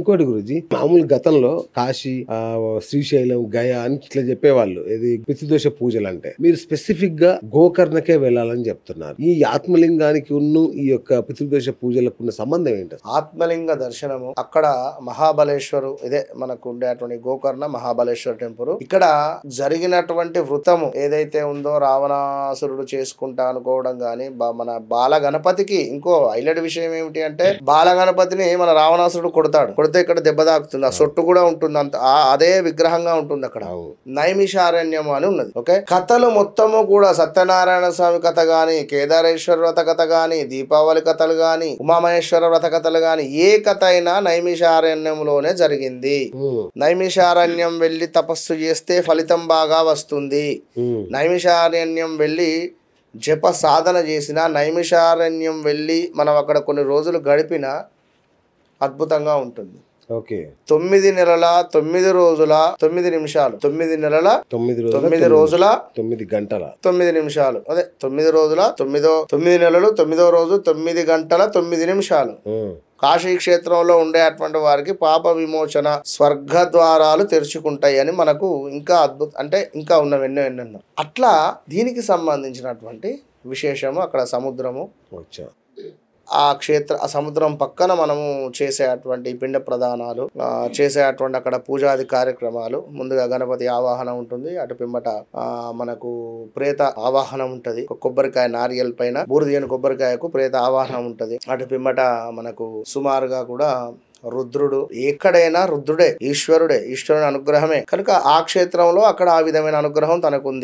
ఇంకోటి గురుజీ, మామూలు గతంలో కాశీ, శ్రీశైలం, గయా అని ఇట్లా చెప్పేవాళ్ళు ఇది పితృదోష పూజలు అంటే. మీరు స్పెసిఫిక్ గా గోకర్ణకే వెళ్ళాలని చెప్తున్నారు. ఈ ఆత్మలింగానికి ఈ యొక్క పితృదోష పూజలకు ఉన్న సంబంధం ఏంటి? ఆత్మలింగ దర్శనము అక్కడ మహాబలేశ్వరు, ఇదే మనకు ఉండేటువంటి గోకర్ణ మహాబలేశ్వర టెంపుల్. ఇక్కడ జరిగినటువంటి వృతము ఏదైతే ఉందో రావణాసురుడు చేసుకుంటా అనుకోవడం గాని, మన బాల గణపతికి ఇంకో హైలైట్ విషయం ఏమిటి అంటే, బాల గణపతిని మన రావణాసురుడు కొడితే ఇక్కడ దెబ్బ తాకుతుంది. ఆ సొట్టు కూడా ఉంటుంది, అంత అదే విగ్రహంగా ఉంటుంది అక్కడ. నైమిషారణ్యం అని ఉన్నది. ఓకే, కథలు మొత్తము కూడా సత్యనారాయణ స్వామి కథ గాని, కేదారేశ్వర వ్రత కథ గాని, దీపావళి కథలు గాని, ఉమామహేశ్వర వ్రత కథలు గాని, ఏ కథ అయినా నైమిషారణ్యంలోనే జరిగింది. నైమిషారణ్యం వెళ్లి తపస్సు చేస్తే ఫలితం బాగా వస్తుంది. నైమిషారణ్యం వెళ్లి జప సాధన చేసిన, నైమిషారణ్యం వెళ్ళి మనం అక్కడ కొన్ని రోజులు గడిపిన అద్భుతంగా ఉంటుంది. ఓకే, 9 నెలల 9 రోజుల 9 నిమిషాలు, 9 నెలల 9 రోజుల 9 గంటల 9 నిమిషాలు, అదే 9 రోజుల 9 నెలలు 9వ రోజు 9 గంటల 9 నిమిషాలు. కాశీ క్షేత్రంలో ఉండేటువంటి వారికి పాప విమోచన, స్వర్గ ద్వారాలు తెరుచుకుంటాయి అని మనకు ఇంకా అంటే ఇంకా ఉన్నవి ఎన్నెన్నో. అట్లా దీనికి సంబంధించినటువంటి విశేషము అక్కడ సముద్రము, ఆ సముద్రం పక్కన మనము చేసేటువంటి పిండ ప్రదానాలు, చేసేటువంటి అక్కడ పూజాది కార్యక్రమాలు. ముందుగా గణపతి ఆవాహన ఉంటుంది, అటు పిమ్మట మనకు ప్రేత ఆవాహనం ఉంటది. కొబ్బరికాయ నారియల్ పైన బూరిదియని కొబ్బరికాయకు ప్రేత ఆవాహనం ఉంటది. అటు పిమ్మట మనకు సుమారుగా కూడా రుద్రుడు, ఎక్కడైనా రుద్రుడే, ఈశ్వరుని అనుగ్రహమే కనుక ఆ క్షేత్రంలో అక్కడ ఆ విధమైన అనుగ్రహం తనకుంది.